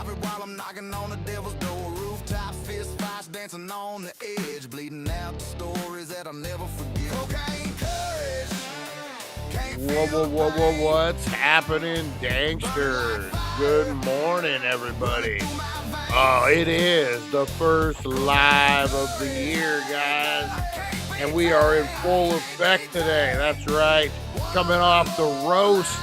profit while I'm knocking on the devil's door. Rooftop fist fights, dancing on the edge, bleeding out the stories that I'll never forget. Cocaine courage. What's happening, Danksters? Good morning, everybody. Oh, it is the first live of the year, guys, and we are in full effect today. That's right, coming off the roast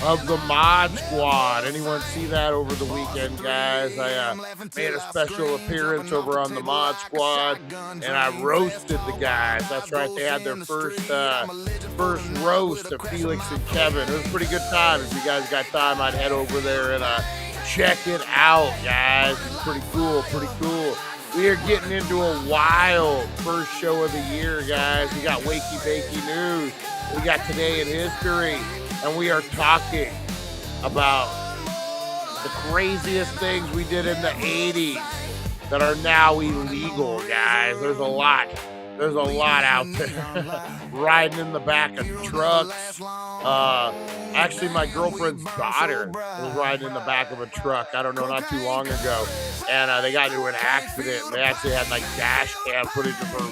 of the Mod Squad. Anyone see that over the weekend, guys? I made a special appearance over on the Mod Squad, and I roasted the guys. That's right, they had their first roast of Felix and Kevin. It was a pretty good time. If you guys got time, I'd head over there and check it out, guys. It's pretty cool, We are getting into a wild first show of the year, guys. We got Wakey Bakey News. We got Today in History. And we are talking about the craziest things we did in the 80s that are now illegal, guys. There's a lot out there. Riding in the back of trucks. Actually, my girlfriend's daughter was riding in the back of a truck, I don't know, not too long ago. And they got into an accident. They actually had like dash cam footage of her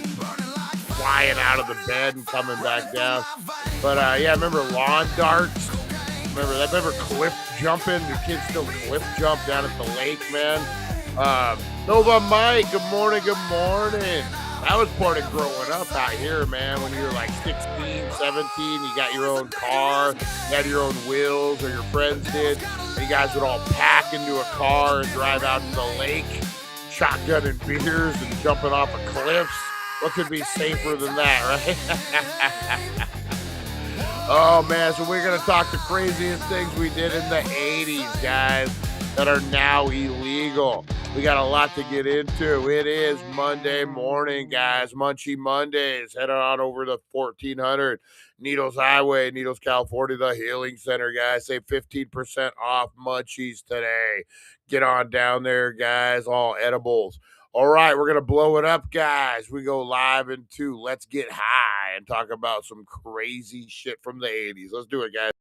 flying out of the bed and coming back down. But yeah, remember lawn darts? Remember cliff jumping? The kids still cliff jump down at the lake, man. Nova Mike, good morning. That was part of growing up out here, man. When you were like 16, 17, you got your own car, you had your own wheels, or your friends did. And you guys would all pack into a car and drive out to the lake, shotgunning beers and jumping off of cliffs. What could be safer than that, right? Oh, man, so we're going to talk the craziest things we did in the 80s, guys, that are now illegal. We got a lot to get into. It is Monday morning, guys. Munchie Mondays. Head on over to 1400 Needles Highway, Needles, California, the Healing Center, guys. Save 15% off Munchies today. Get on down there, guys. All edibles. All right, we're going to blow it up, guys. We go live into Let's Get High and talk about some crazy shit from the 80s. Let's do it, guys.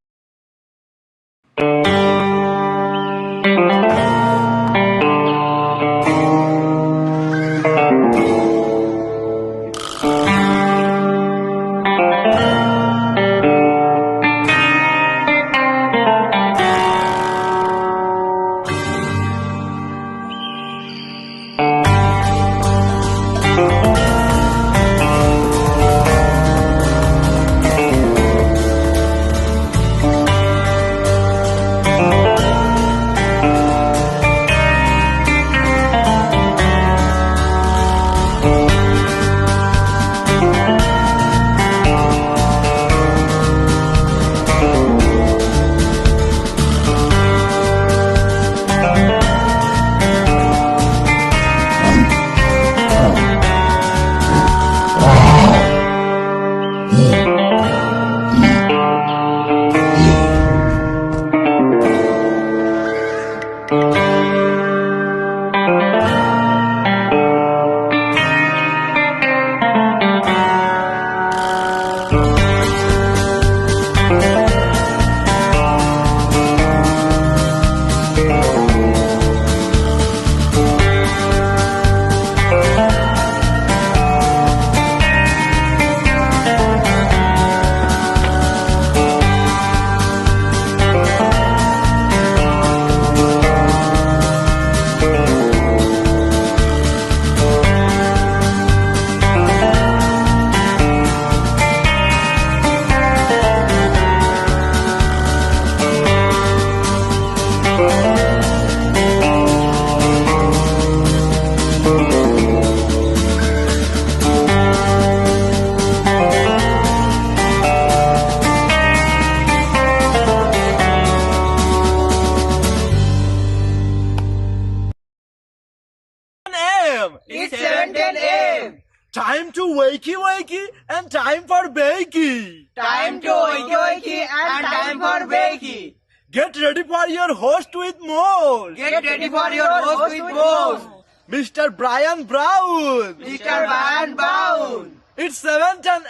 Time to wakey and time for bakey. Time to wakey and time for bakey. Get ready for your host with more. Get ready for your host with more. Mr. Brian Brown. Mr. Brian Brown. It's 7:10 a.m.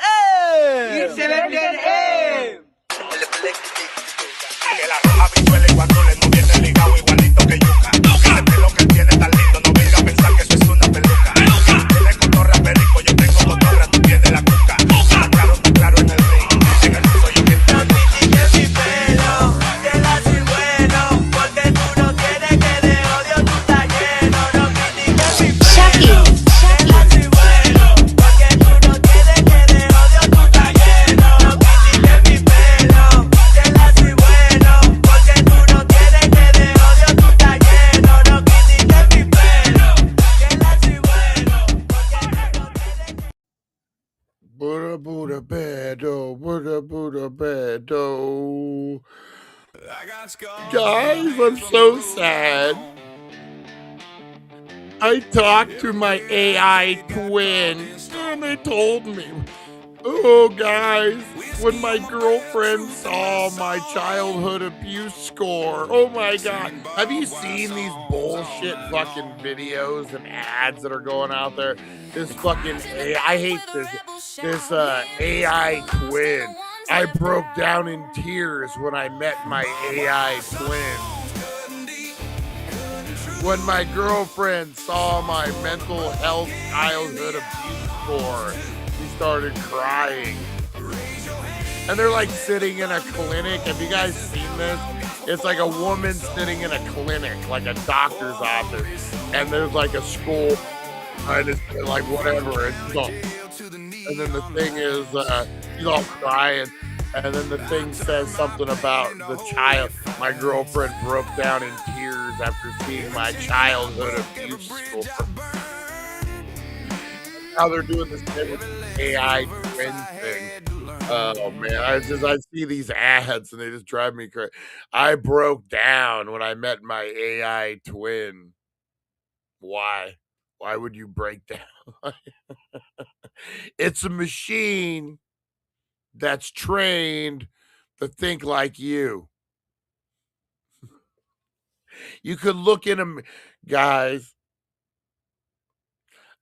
It's 7:10 a.m. Que la roja pichuela y cuando le mueve ligado igualito que yuca. Guys, I'm so sad. I talked to my AI twin, and they told me, oh, guys, when my girlfriend saw my childhood abuse score, oh my God. Have you seen these bullshit fucking videos and ads that are going out there? This fucking I hate this AI twin. I broke down in tears when I met my AI twin. When my girlfriend saw my mental health childhood abuse score, she started crying. And they're like sitting in a clinic. Have you guys seen this? It's like a woman sitting in a clinic, like a doctor's office, and there's like a school, and it's like whatever. And then the thing is, she's all crying. And then the thing says something about the child. My girlfriend broke down in tears after seeing my childhood abuse score. Now they're doing this thing with the AI twin thing. Oh man, I see these ads and they just drive me crazy. I broke down when I met my AI twin. Why? Why would you break down? It's a machine that's trained to think like you. You could look in them, guys.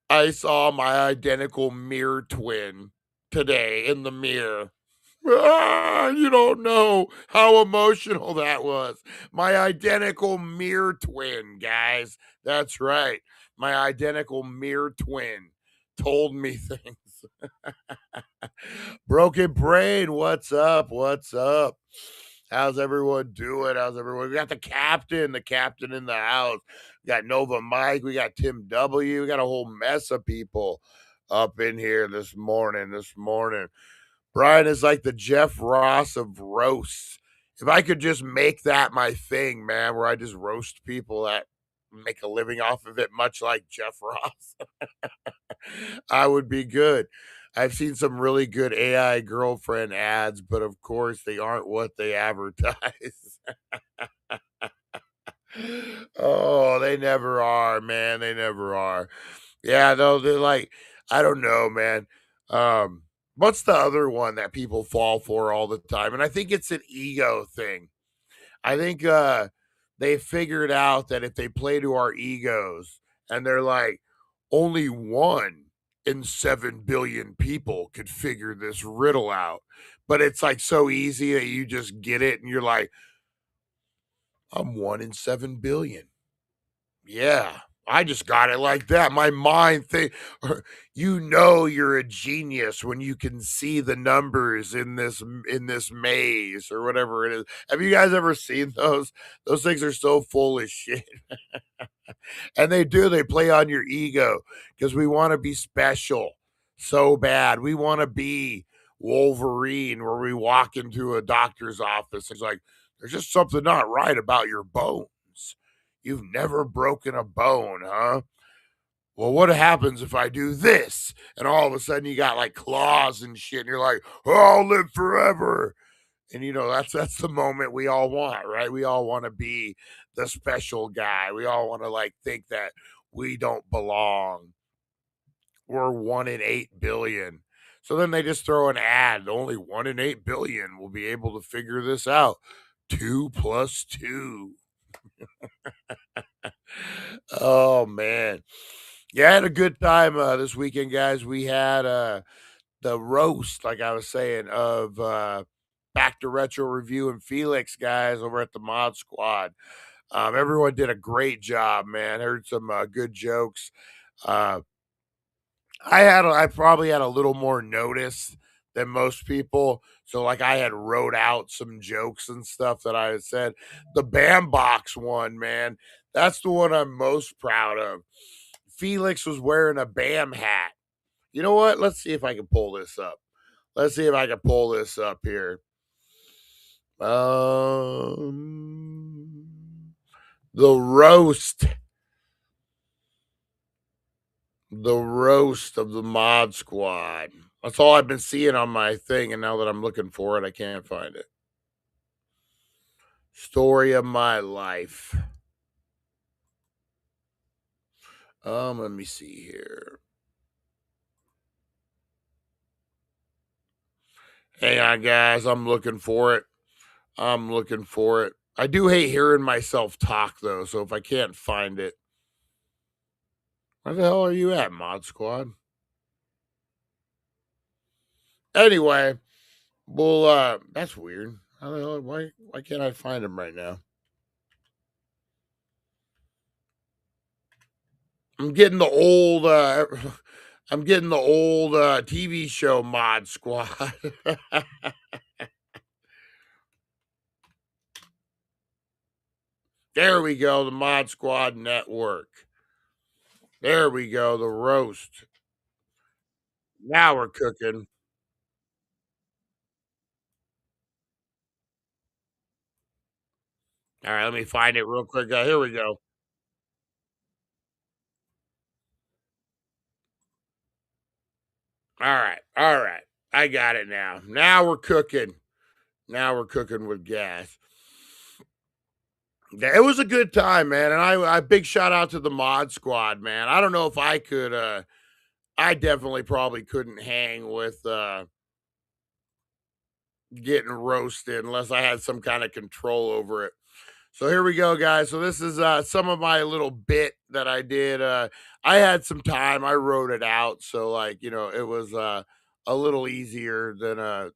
I saw my identical mirror twin today in the mirror. You don't know how emotional that was. My identical mirror twin, guys. That's right. My identical mirror twin told me things. Broken Brain, what's up? What's up? How's everyone doing? How's everyone? We got the captain in the house. We got Nova Mike. We got Tim W. We got a whole mess of people up in here this morning. Brian is like the Jeff Ross of roasts. If I could just make that my thing, man, where I just roast people that make a living off of it, much like Jeff Ross, I would be good. I've seen some really good AI girlfriend ads, but of course they aren't what they advertise. Oh, they never are, man. They never are. Yeah, no, they're like, I don't know, man. What's the other one that people fall for all the time? And I think it's an ego thing. I think they figured out that if they play to our egos and they're like, only 1 in 7 billion people could figure this riddle out. But it's like so easy that you just get it and you're like, I'm 1 in 7 billion. Yeah, I just got it like that. My mind think you're a genius when you can see the numbers in this maze or whatever it is. Have you guys ever seen those? Those things are so full of shit. And they play on your ego because we want to be special so bad. We want to be Wolverine where we walk into a doctor's office. It's like, there's just something not right about your bones. You've never broken a bone, huh? Well, what happens if I do this? And all of a sudden you got like claws and shit, and you're like, oh, I'll live forever. And that's the moment we all want, right? We all want to be the special guy. We all want to like think that we don't belong. We're 1 in 8 billion. So then they just throw an ad. Only 1 in 8 billion will be able to figure this out. 2 + 2. Oh man. Yeah, I had a good time this weekend, guys. We had the roast, like I was saying, of Back to Retro Review and Felix guys over at the Mod Squad. Everyone did a great job, man. Heard some good jokes. I probably had a little more notice than most people. So like I had wrote out some jokes and stuff that I had said. The Bam Box one, man, that's the one I'm most proud of. Felix was wearing a Bam hat. You know what? Let's see if I can pull this up. Let's see if I can pull this up here. The roast. The roast of the Mod Squad. That's all I've been seeing on my thing, and now that I'm looking for it, I can't find it. Story of my life. Let me see here. Hang on, guys. I'm looking for it. I do hate hearing myself talk, though, so if I can't find it. Where the hell are you at, Mod Squad? Anyway, well, that's weird. How the hell, why can't I find him right now? I'm getting the old TV show Mod Squad. There we go, the Mod Squad Network. There we go, the roast. Now we're cooking. All right, let me find it real quick. Here we go. All right. I got it now. Now we're cooking. Now we're cooking with gas. It was a good time, man, and I big shout out to the Mod Squad, man. I don't know if I could. I definitely probably couldn't hang with getting roasted unless I had some kind of control over it. So here we go, guys. So this is some of my little bit that I did. I had some time. I wrote it out, so like it was a little easier than it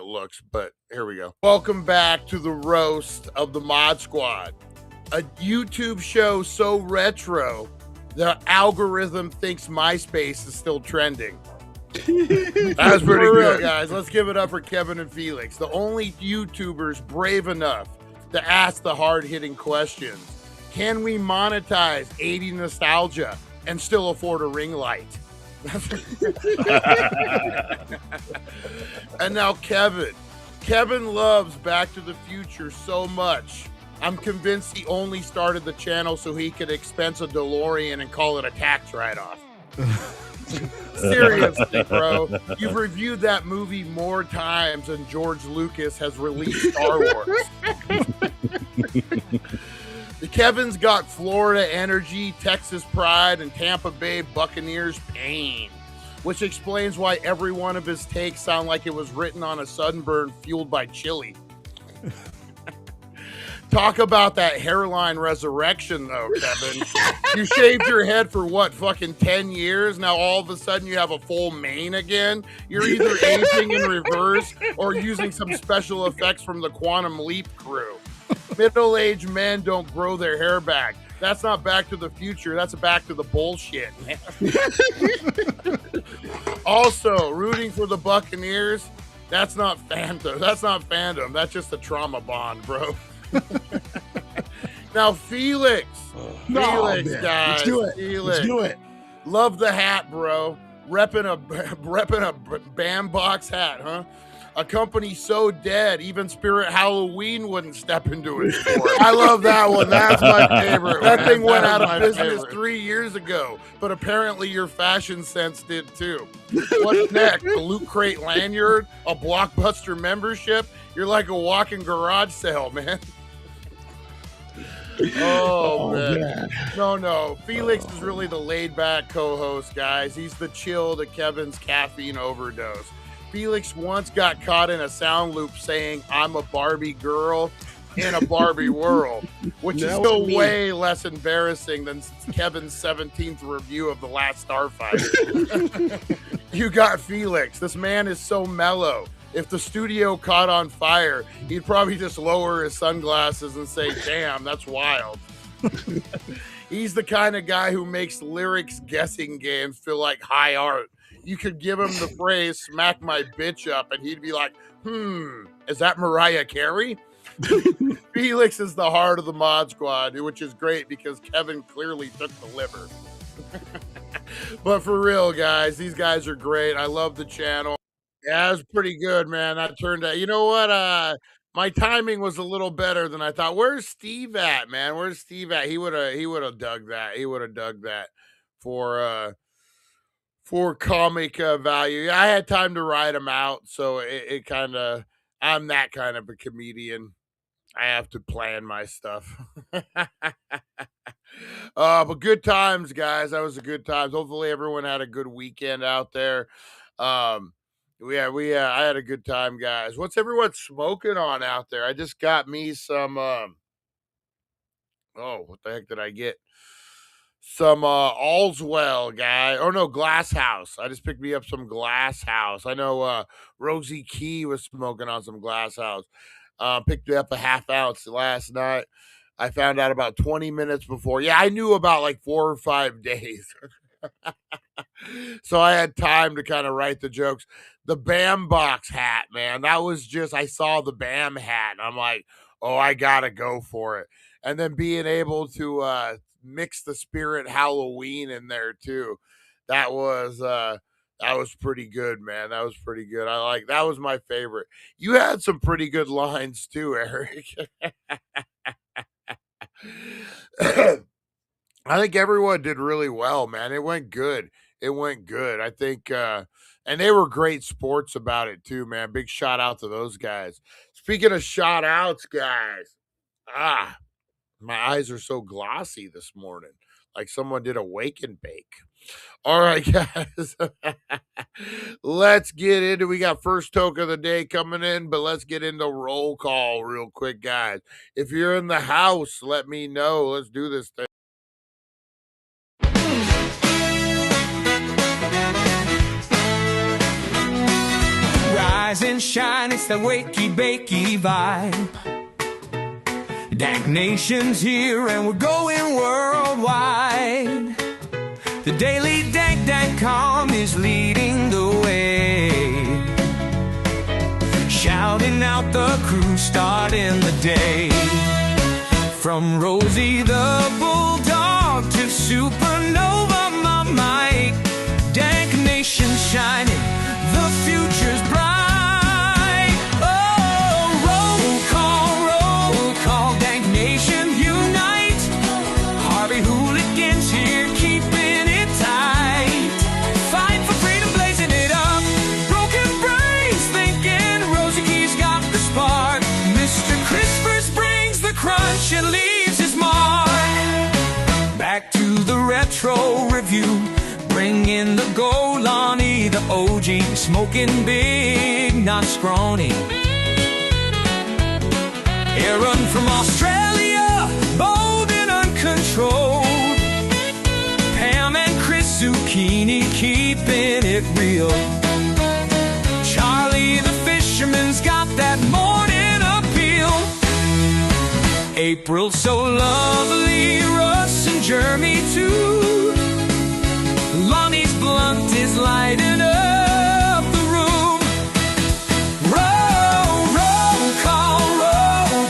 looks. But here we go. Welcome back to the roast of the Mod Squad, a YouTube show so retro the algorithm thinks MySpace is still trending. That's pretty good, guys. Let's give it up for Kevin and Felix, the only YouTubers brave enough to ask the hard-hitting questions. Can we monetize 80 nostalgia and still afford a ring light? And now Kevin. Kevin loves Back to the Future so much. I'm convinced he only started the channel so he could expense a DeLorean and call it a tax write-off. Seriously, bro. You've reviewed that movie more times than George Lucas has released Star Wars. The Kevin's got Florida energy, Texas pride, and Tampa Bay Buccaneers pain, which explains why every one of his takes sound like it was written on a sunburn fueled by chili. Talk about that hairline resurrection, though, Kevin. You shaved your head for what, fucking 10 years? Now all of a sudden you have a full mane again? You're either aging in reverse or using some special effects from the Quantum Leap crew. Middle-aged men don't grow their hair back. That's not Back to the Future. That's back to the bullshit, man. Also, rooting for the Buccaneers, that's not fandom. That's just a trauma bond, bro. Now, Felix, guys. Let's do it. Felix. Let's do it. Love the hat, bro. Repping a bandbox hat, huh? A company so dead, even Spirit Halloween wouldn't step into it. I love that one. That's my favorite. That thing went out of business 3 years ago, but apparently your fashion sense did too. What's next? A Loot Crate lanyard? A Blockbuster membership? You're like a walking garage sale, man. Oh, man. No. Felix is really the laid-back co-host, guys. He's the chill to Kevin's caffeine overdose. Felix once got caught in a sound loop saying, "I'm a Barbie girl in a Barbie world," which is still way less embarrassing than Kevin's 17th review of The Last Starfighter. You got Felix. This man is so mellow. If the studio caught on fire, he'd probably just lower his sunglasses and say, "Damn, that's wild." He's the kind of guy who makes lyrics guessing games feel like high art. You could give him the phrase "smack my bitch up" and he'd be like, is that Mariah Carey? Felix is the heart of the Mod Squad, which is great because Kevin clearly took the liver. But for real, guys, these guys are great. I love the channel. Yeah, it was pretty good, man. That turned out. You know what? My timing was a little better than I thought. Where's Steve at, man? Where's Steve at? He would have dug that. He would have dug that for comic value. I had time to write him out, so it kind of, I'm that kind of a comedian. I have to plan my stuff. But good times, guys. That was a good times. Hopefully everyone had a good weekend out there. Um, I had a good time, guys. What's everyone smoking on out there? I just got me some oh, what the heck did I get? Some All's Well, guy. Oh no, Glass House. I just picked me up some Glass House. I know Rosie Key was smoking on some Glass House. Picked me up a half ounce last night. I found out about 20 minutes before. Yeah, I knew about like 4 or 5 days. So I had time to kind of write the jokes. The Bam Box hat, man. That was just, I saw the Bam hat and I'm like, oh, I gotta go for it. And then being able to mix the spirit Halloween in there too. That was pretty good, man. That was pretty good. That was my favorite. You had some pretty good lines too, Eric. I think everyone did really well, man. It went good. It went good. I think and they were great sports about it too, man. Big shout out to those guys. Speaking of shout outs, guys. My eyes are so glossy this morning. Like someone did a wake and bake. All right, guys. Let's get into we got first toke of the day coming in, but let's get into roll call real quick, guys. If you're in the house, let me know. Let's do this thing. Rise and shine, it's the wakey bakey vibe. Dank Nation's here and we're going worldwide. The Daily Dank.com is leading the way, shouting out the crew, starting the day. From Rosie the Bulldog to Supernova, my Mike. Dank Nation shining, the future's bright. Roll call, Dank Nation unite. Harvey hooligans here keeping it tight. Fight for freedom, blazing it up. Broken brains thinking Rosie Key's got the spark. Mr. Crispers brings the crunch and leaves his mark. Back to the retro review, bring in the Golani, the OG, smoking big, not scrawny. Aaron from Australia, bold and uncontrolled. Pam and Chris Zucchini, keeping it real. Charlie the fisherman's got that morning appeal. April so lovely, Russ and Jeremy too. Lonnie's blunt is lighting up the room. Roll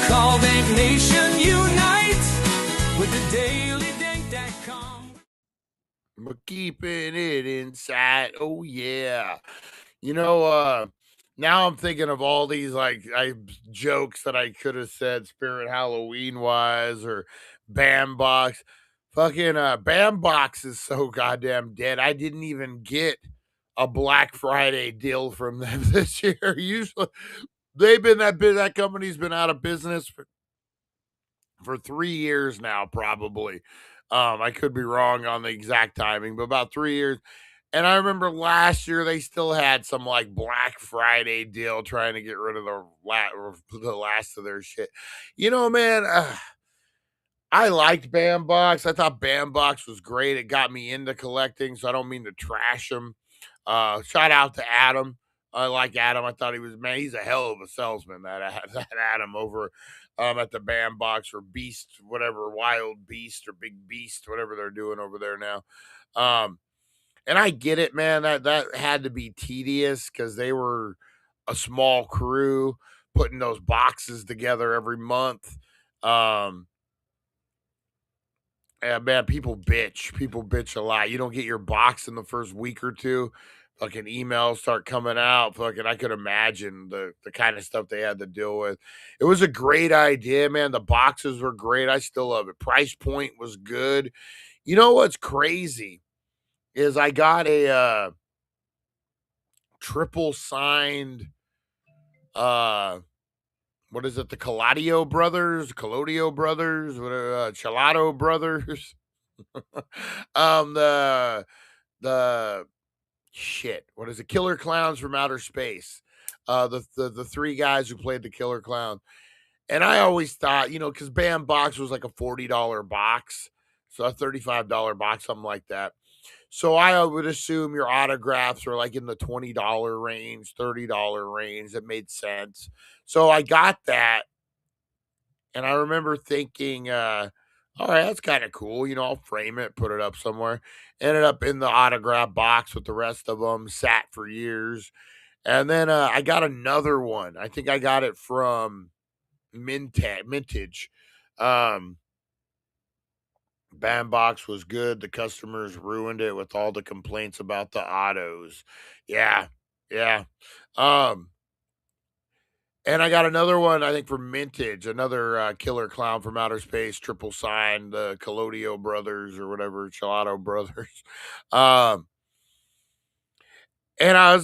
call, Dank Nation unite with the Daily Dank.com. We're keeping it inside. Oh yeah. You know, now I'm thinking of all these jokes that I could have said Spirit Halloween wise or Bam Box. Fucking Bam Box is so goddamn dead. I didn't even get a Black Friday deal from them this year. Usually that company's been out of business for 3 years now, probably. I could be wrong on the exact timing, but about 3 years. And I remember last year they still had some like Black Friday deal trying to get rid of the last of their shit. You know, man, I liked Bam Box. I thought Bam Box was great. It got me into collecting, so I don't mean to trash him. Shout out to Adam. I like Adam. I thought he's a hell of a salesman, that Adam over at the Bam Box or Beast, whatever, Wild Beast or Big Beast, whatever they're doing over there now. And I get it, man. That had to be tedious because they were a small crew putting those boxes together every month. Yeah, man, people bitch. People bitch a lot. You don't get your box in the first week or two. Fucking emails start coming out. Fucking, I could imagine the kind of stuff they had to deal with. It was a great idea, man. The boxes were great. I still love it. Price point was good. You know what's crazy is I got a triple signed what is it? The Collaudio brothers, Chalato brothers. The shit. What is it? Killer Clowns from Outer Space. The three guys who played the Killer Clown. And I always thought, because Bam Box was like a $40 box, so a $35 box, something like that. So I would assume your autographs are like in the $20 range, $30 range. It made sense. So I got that. And I remember thinking, all right, that's kind of cool. I'll frame it, put it up somewhere. Ended up in the autograph box with the rest of them, sat for years. And then I got another one. I think I got it from Mintage. Bandbox was good. The customers ruined it with all the complaints about the autos. Yeah. And I got another one, I think, from Mintage, another Killer Clown from Outer Space, triple signed, the Collaudio brothers or whatever, Chalato brothers. And I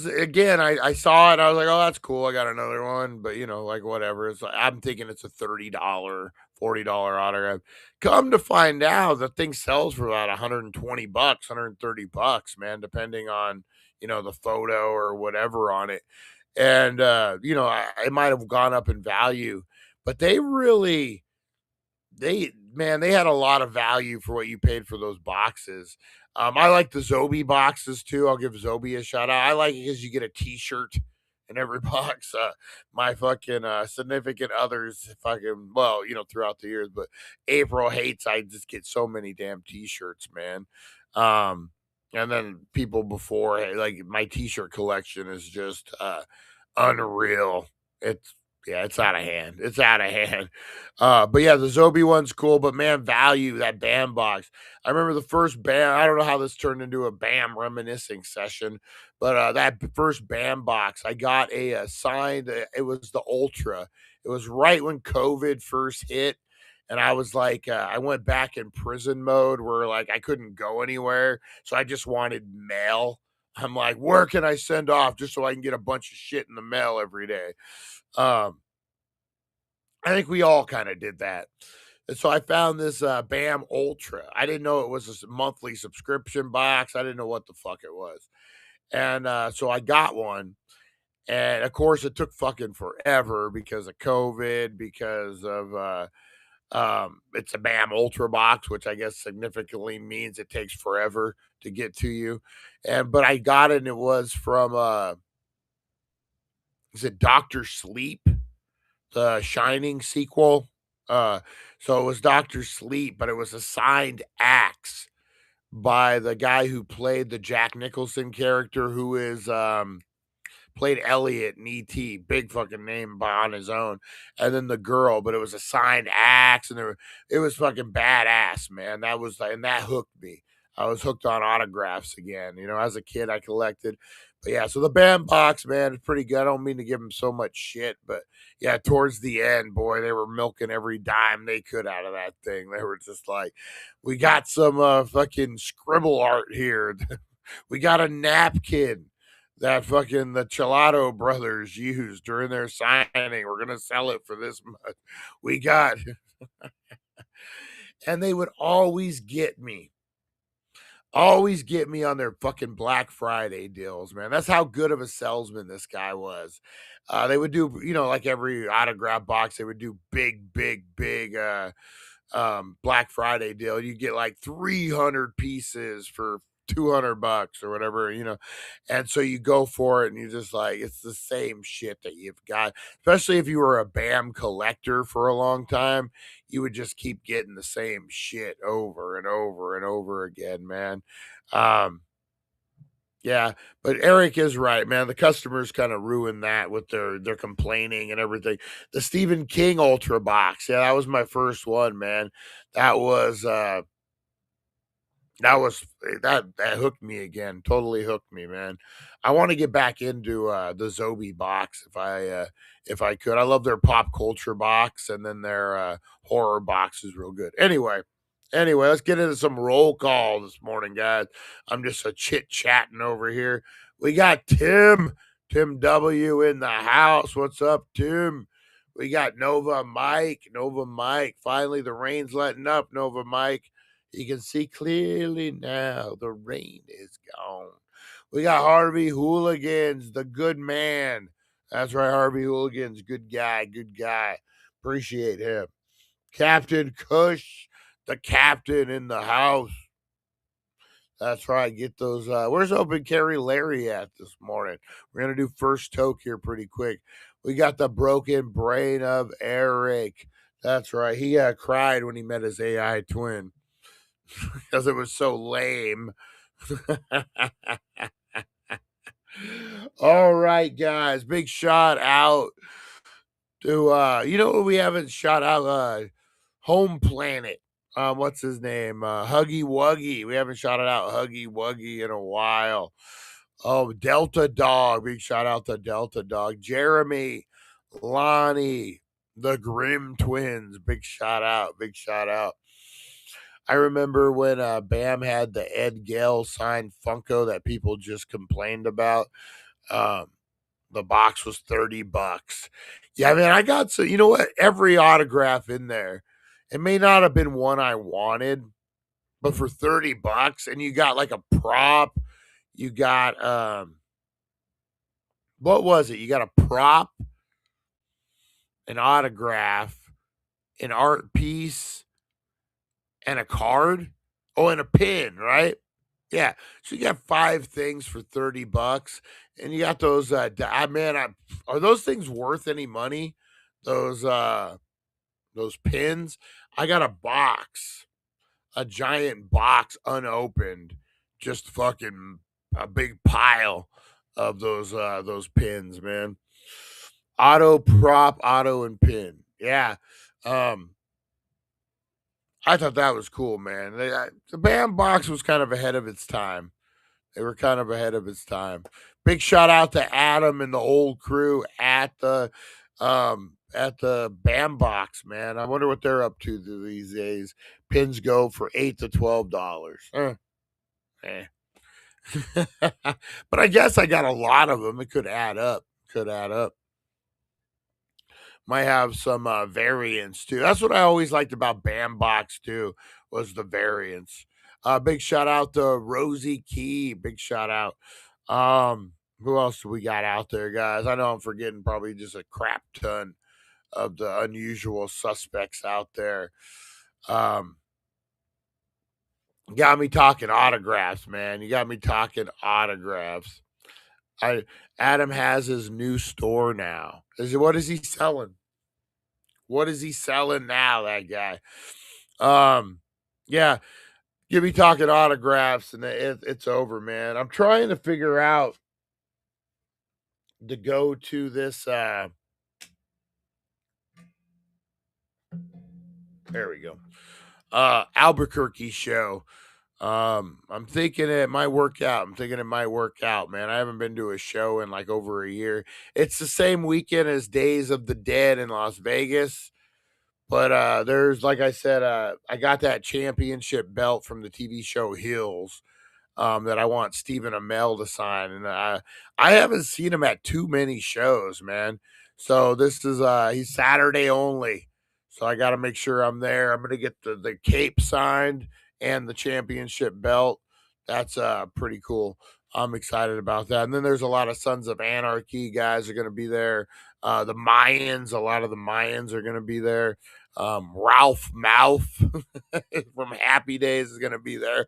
saw it. I was like, oh, that's cool. I got another one. But, like whatever. It's like, I'm thinking it's a $30, $40 autograph. Come to find out, the thing sells for about $120, $130, man, depending on, the photo or whatever on it. And, it might have gone up in value. But they had a lot of value for what you paid for those boxes. I like the Zobi boxes too. I'll give Zobi a shout out. I like it because you get a T-shirt in every box. My fucking significant others, throughout the years, but April hates. I just get so many damn T-shirts, man. And then people before, like my T-shirt collection is just unreal. It's out of hand. But yeah, the Zobi one's cool, but man, value that BAM box. I remember the first BAM. I don't know how this turned into a BAM reminiscing session, but that first BAM box, I got a signed. It was the Ultra. It was right when COVID first hit, and I was like, I went back in prison mode where like I couldn't go anywhere, so I just wanted mail. I'm like, where can I send off just so I can get a bunch of shit in the mail every day? I think we all kind of did that. And so I found this BAM Ultra. I didn't know it was a monthly subscription box. I didn't know what the fuck it was. And so I got one. And of course, it took fucking forever because of COVID, because of it's a BAM Ultra box, which I guess significantly means it takes forever to get to you. But I got it, and it was from is it Dr. Sleep, the Shining sequel? So it was Dr. Sleep, but it was a signed axe by the guy who played the Jack Nicholson character, who is played Elliot in E.T., big fucking name on his own, and then the girl, but it was a signed axe, and it was fucking badass, man. And that hooked me. I was hooked on autographs again. As a kid, I collected. But yeah, so the BAM box, man, is pretty good. I don't mean to give them so much shit, but yeah, towards the end, boy, they were milking every dime they could out of that thing. They were just like, we got some fucking scribble art here. We got a napkin that fucking the Chalato brothers used during their signing. We're going to sell it for this much. We got, and they would always get me on their fucking Black Friday deals, man. That's how good of a salesman this guy was. They would do, like every autograph box, they would do big Black Friday deal. You get like 300 pieces for $200 or whatever, and so you go for it and you just like, it's the same shit that you've got, especially if you were a BAM collector for a long time. You would just keep getting the same shit over and over and over again, man. Yeah, but Eric is right, man. The customers kind of ruined that with their complaining and everything. The Stephen King Ultra box, yeah, that was my first one, man. That hooked me again. Totally hooked me, man. I want to get back into the Zobi box if I could. I love their pop culture box, and then their horror box is real good. Anyway, let's get into some roll call this morning, guys. I'm just chit chatting over here. We got Tim W in the house. What's up, Tim? We got Nova Mike. Finally, the rain's letting up, Nova Mike. You can see clearly now. The rain is gone. We got Harvey Hooligans, the good man. That's right, Harvey Hooligans. Good guy. Appreciate him. Captain Cush, the captain in the house. That's right. Get those. Where's Open Carry Larry at this morning? We're going to do first Toke here pretty quick. We got the broken brain of Eric. That's right. He cried when he met his AI twin because it was so lame. All right, guys. Big shout out to, you know what we haven't shot out? Home Planet. What's his name? Huggy Wuggy. We haven't shouted out Huggy Wuggy in a while. Oh, Delta Dog. Big shout out to Delta Dog. Jeremy, Lonnie, the Grimm Twins. Big shout out. I remember when Bam had the Ed Gale signed Funko that people just complained about. The box was $30. Yeah, man, I got you know what? Every autograph in there. It may not have been one I wanted, but for $30, and you got like a prop, you got what was it? You got a prop, an autograph, an art piece, and a card. Oh, and a pin, right? Yeah. So you got 5 things for $30, and you got those. Are those things worth any money? Those pins. I got a box, a giant box, unopened, just fucking a big pile of those pins, man. Auto prop, auto and pin. Yeah. I thought that was cool, man. The Bam box was kind of ahead of its time. They were kind of ahead of its time. Big shout out to Adam and the old crew at the Bam box, man. I wonder what they're up to these days. Pins go for $8 to $12. But I guess I got a lot of them. It could add up. Might have some variants too. That's what I always liked about Bam Box too, was the variants. Big shout out to Rosie Key. Big shout out. Who else do we got out there, guys? I know I'm forgetting probably just a crap ton of the unusual suspects out there. Got me talking autographs, man. You got me talking autographs. Adam has his new store now. What is he selling? What is he selling now, that guy? Yeah. Give me talking autographs, and it's over, man. I'm trying to figure out to go to this. There we go. Albuquerque show. I'm thinking it might work out. Man. I haven't been to a show in like over a year. It's the same weekend as Days of the Dead in Las Vegas. But there's, like I said, I got that championship belt from the TV show Hills that I want Stephen Amell to sign. And I haven't seen him at too many shows, man. So this is he's Saturday only. So I got to make sure I'm there. I'm going to get the cape signed and the championship belt. That's pretty cool. I'm excited about that. And then there's a lot of Sons of Anarchy guys are going to be there. The Mayans, a lot of the Mayans are going to be there. Ralph Mouth from Happy Days is going to be there.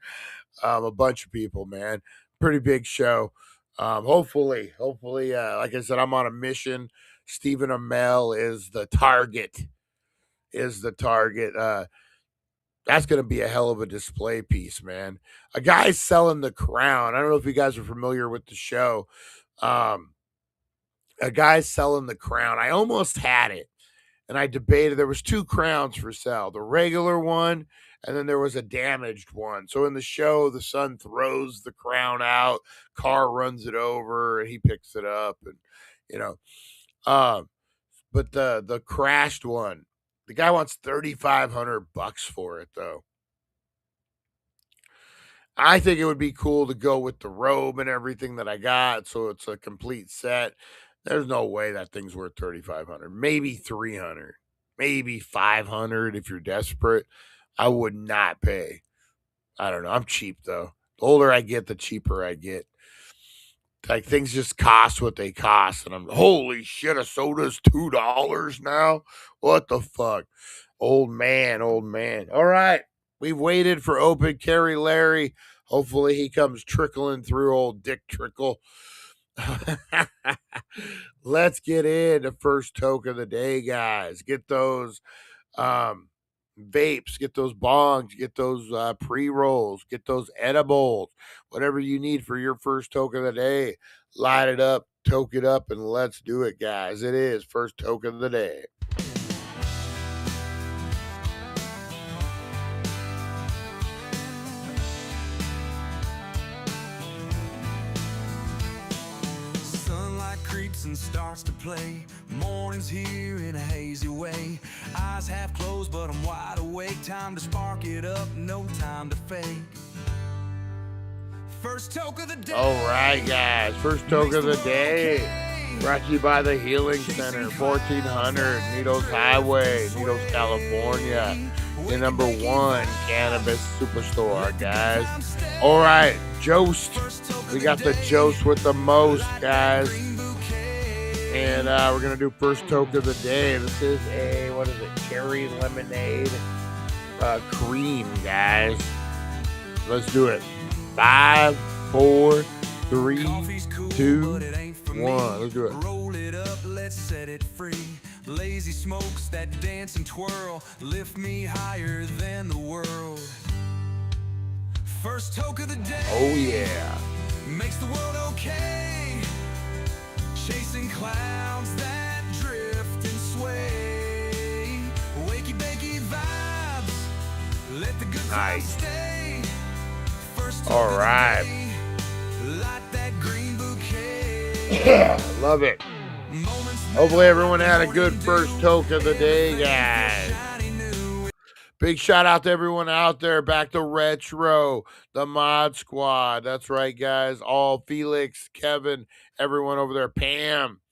A bunch of people, man. Pretty big show. Hopefully, like I said, I'm on a mission. Stephen Amell is the target. That's going to be a hell of a display piece, man. A guy's selling the crown. I don't know if you guys are familiar with the show. A guy's selling the crown. I almost had it, and I debated. There was 2 crowns for sale, the regular one, and then there was a damaged one. So in the show, the son throws the crown out, car runs it over, and he picks it up, and but the crashed one, the guy wants $3,500 for it, though. I think it would be cool to go with the robe and everything that I got, so it's a complete set. There's no way that thing's worth $3,500. Maybe $300, maybe $500 if you're desperate. I would not pay. I don't know. I'm cheap though. The older I get, the cheaper I get. Like things just cost what they cost, and I'm holy shit. A soda's $2 now. What the fuck, old man. All right, we've waited for Open Carry Larry. Hopefully he comes trickling through, old Dick Trickle. Let's get into first toke of the day, guys. Get those vapes, get those bongs, get those pre-rolls, get those edibles, whatever you need for your first toke of the day. Light it up, toke it up, and let's do it, guys. It is first toke of the day. And starts to play. Morning's here in a hazy way. Eyes half closed, but I'm wide awake. Time to spark it up, no time to fake. First toke of the day. All right, guys. First toke of the day. Brought to you by the Healing Center, 1400 Needles Highway, Needles, California. The #1 cannabis superstore, guys. All right, Jost. We got the Jost with the most, guys. And we're going to do first toke of the day. This is a, what is it, cherry lemonade cream, guys. Let's do it. 5, 4, 3, 2, 1. Let's do it. Roll it up, let's set it free. Lazy smokes that dance and twirl, lift me higher than the world. First toke of the day. Oh, yeah. Makes the world okay. Chasing clouds that drift and sway. Wakey bakey vibes. Let the good times stay. First toke all right. of the day. Light that green bouquet. Yeah, love it. Hopefully everyone had a good first toke of the day, guys. Big shout out to everyone out there. Back to Retro, the Mod Squad. That's right, guys. All Felix, Kevin, everyone over there. Pam.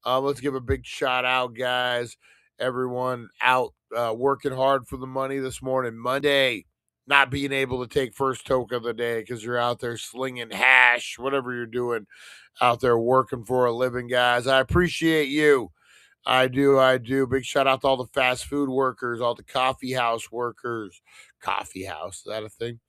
Let's give a big shout out, guys. Everyone out working hard for the money this morning. Monday, not being able to take first toke of the day because you're out there slinging hash, whatever you're doing out there working for a living, guys. I appreciate you. I do. Big shout out to all the fast food workers, all the coffee house workers. Coffee house, is that a thing?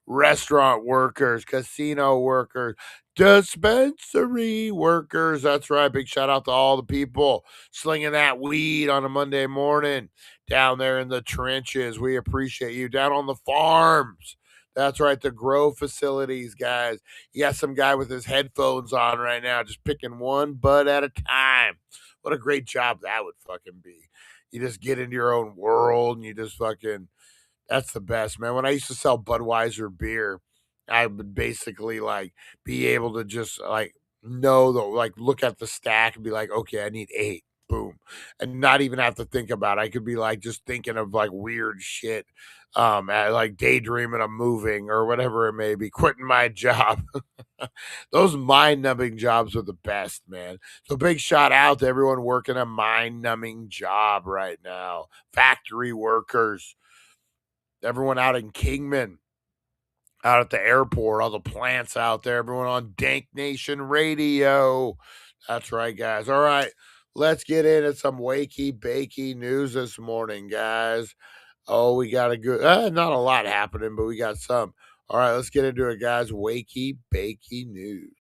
Restaurant workers, casino workers, dispensary workers. That's right. Big shout out to all the people slinging that weed on a Monday morning down there in the trenches. We appreciate you. Down on the farms. That's right, the grow facilities, guys. You got some guy with his headphones on right now, just picking one bud at a time. What a great job that would fucking be. You just get into your own world and you just fucking, that's the best, man. When I used to sell Budweiser beer, I would basically like be able to just like know the, like look at the stack and be like, okay, I need 8. Boom. And not even have to think about it. I could be like just thinking of like weird shit, like daydreaming of moving or whatever it may be, quitting my job. Those mind-numbing jobs are the best, man. So big shout out to everyone working a mind-numbing job right now. Factory workers, everyone out in Kingman, out at the airport, all the plants out there, everyone on Dank Nation Radio. That's right, guys. All right, let's get into some Wakey Bakey news this morning, guys. Oh, we got a good, not a lot happening, but we got some. All right, let's get into it, guys. Wakey Bakey news.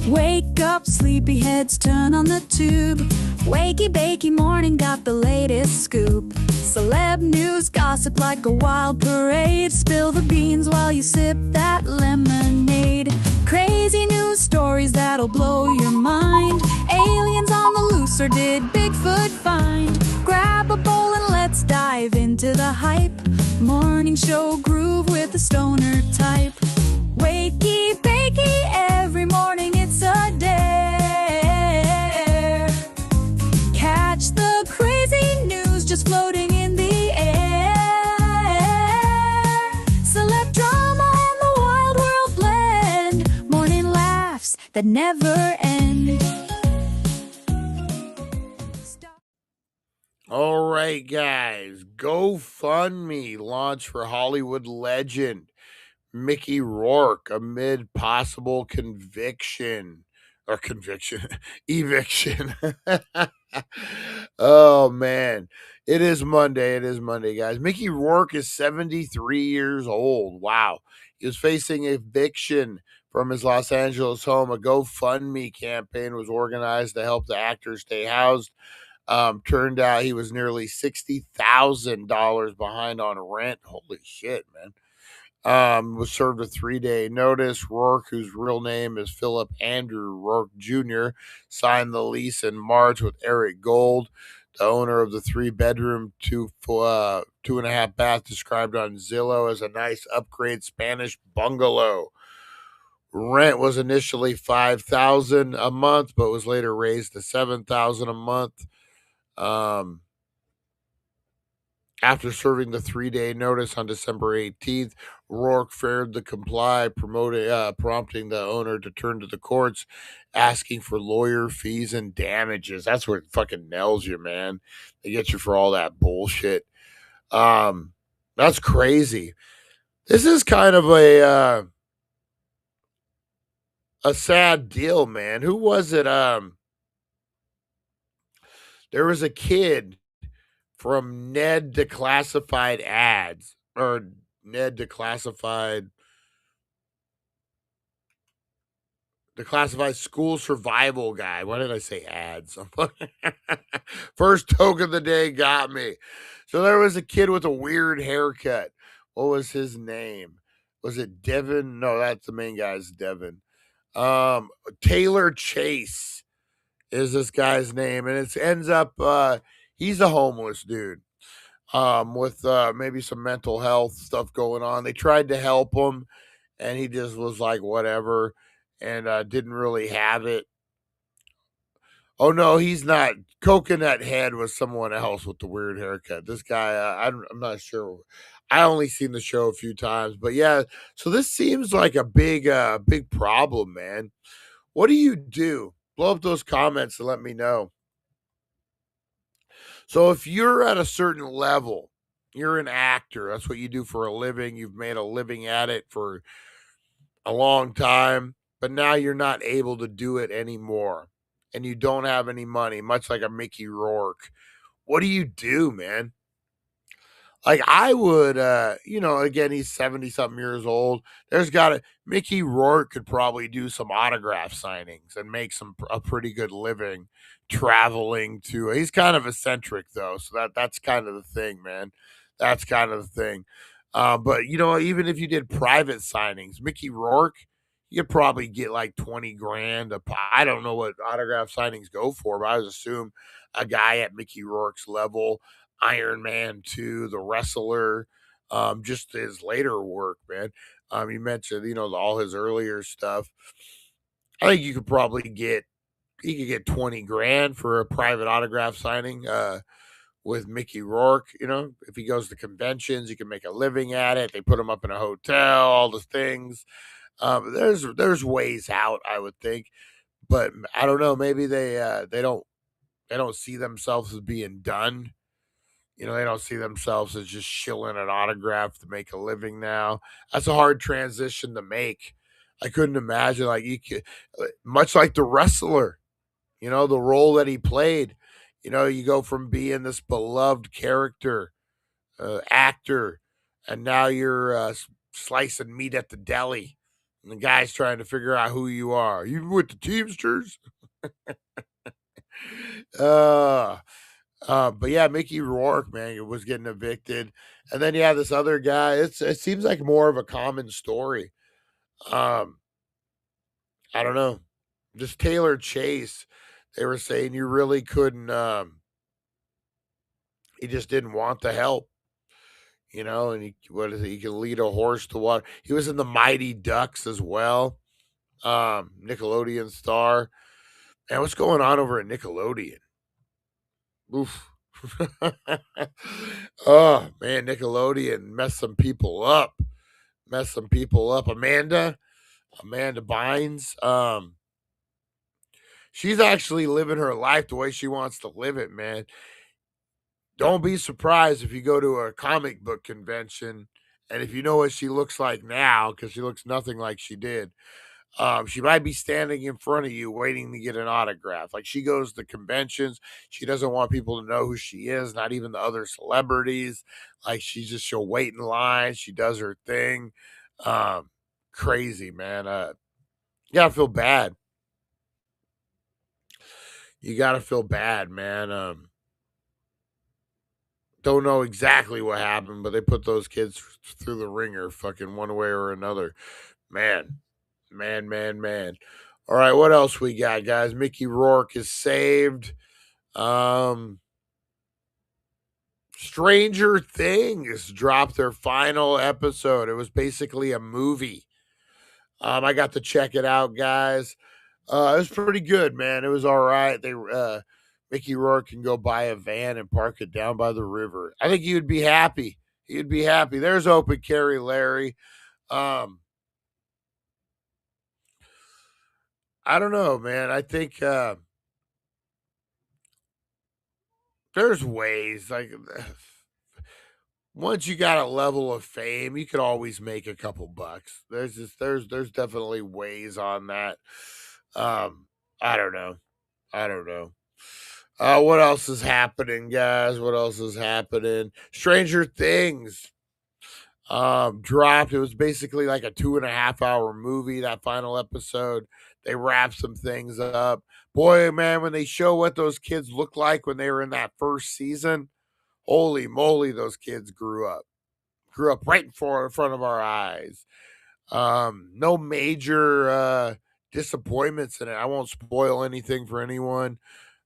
Wake up, sleepyheads, turn on the tube. Wakey Bakey Morning got the latest scoop. Celeb news, gossip like a wild parade. Spill the beans while you sip that lemonade. Crazy news stories that'll blow your mind. Aliens on the loose, or did Bigfoot find? Grab a bowl and let's dive into the hype. Morning show groove with the stoner type. Wakey Bakey, every morning it's a dare. Catch the crazy news just floating in the air. Celeb drama and the wild world blend. that never end. All right, guys. GoFundMe launch for Hollywood legend Mickey Rourke amid possible eviction. Oh, man. It is Monday, guys. Mickey Rourke is 73 years old. Wow. He was facing eviction from his Los Angeles home. A GoFundMe campaign was organized to help the actor stay housed. Turned out he was nearly $60,000 behind on rent. Holy shit, man. Was served a 3-day notice. Rourke, whose real name is Philip Andrew Rourke Jr., signed the lease in March with Eric Gold, the owner of the 3-bedroom, 2.5 bath, described on Zillow as a nice upgrade Spanish bungalow. Rent was initially $5,000 a month, but was later raised to $7,000 a month. After serving the 3-day notice on December 18th, Rourke failed to comply, prompting the owner to turn to the courts, asking for lawyer fees and damages. That's what fucking nails you, man. They get you for all that bullshit. That's crazy. This is kind of a sad deal, man. Who was it? There was a kid from Ned Declassified Ads, or Ned Declassified School Survival Guide. Why did I say ads? First Toke of the day got me. So there was a kid with a weird haircut. What was his name? Was it Devin? No, that's the main guy's Devin. Taylor Chase is this guy's name, and it ends up he's a homeless dude with maybe some mental health stuff going on. They tried to help him, and he just was like whatever, and didn't really have it. Oh no, he's not. Coconut Head was someone else with the weird haircut. This guy, I'm not sure. I only seen the show a few times, but yeah. So this seems like a big problem, man. What do you do? Blow up those comments and let me know. So if you're at a certain level, you're an actor. That's what you do for a living. You've made a living at it for a long time, but now you're not able to do it anymore, and you don't have any money, much like a Mickey Rourke. What do you do, man? Like I would, again, he's 70-something years old. Mickey Rourke could probably do some autograph signings and make a pretty good living traveling to. He's kind of eccentric though, so that's kind of the thing, man. That's kind of the thing. But even if you did private signings, Mickey Rourke, you could probably get like 20 grand. I don't know what autograph signings go for, but I would assume a guy at Mickey Rourke's level, Iron Man 2, The Wrestler, just his later work, man. You mentioned, all his earlier stuff. I think you could probably get 20 grand for a private autograph signing with Mickey Rourke. If he goes to conventions, you can make a living at it. They put him up in a hotel, all the things. There's ways out, I would think, but I don't know. Maybe they don't see themselves as being done. They don't see themselves as just shilling an autograph to make a living now. That's a hard transition to make. I couldn't imagine, like, you could, much like The Wrestler, the role that he played. You go from being this beloved character, actor, and now you're slicing meat at the deli. And the guy's trying to figure out who you are. You with the Teamsters? But yeah, Mickey Rourke, man, was getting evicted. And then this other guy. It seems like more of a common story. I don't know. Just Taylor Chase, they were saying you really couldn't he just didn't want the help. And he could lead a horse to water. He was in the Mighty Ducks as well. Nickelodeon star. And what's going on over at Nickelodeon? Oof. Oh man, Nickelodeon messed some people up. Amanda Bynes. She's actually living her life the way she wants to live it, man. Don't be surprised if you go to a comic book convention and if you know what she looks like now, because she looks nothing like she did. She might be standing in front of you waiting to get an autograph. Like, she goes to conventions. She doesn't want people to know who she is, not even the other celebrities. Like, she'll wait in line. She does her thing. Crazy, man. You gotta feel bad. You gotta feel bad, man. Don't know exactly what happened, but they put those kids through the ringer fucking one way or another. Man. Man. All right, what else we got, guys? Mickey Rourke is saved. Stranger Things dropped their final episode. It was basically a movie. I got to check it out, guys. It was pretty good, man. It was all right. Mickey Rourke can go buy a van and park it down by the river. I think he would be happy. He'd be happy. There's open carry Larry. I don't know, man. I think there's ways. Like, once you got a level of fame, you could always make a couple bucks. There's definitely ways on that. I don't know. What else is happening, guys? What else is happening? Stranger Things dropped. It was basically like a 2.5 hour movie, that final episode. They wrapped some things up. Boy, man, when they show what those kids looked like when they were in that first season, holy moly, those kids grew up right in front of our eyes. No major disappointments in it. I won't spoil anything for anyone.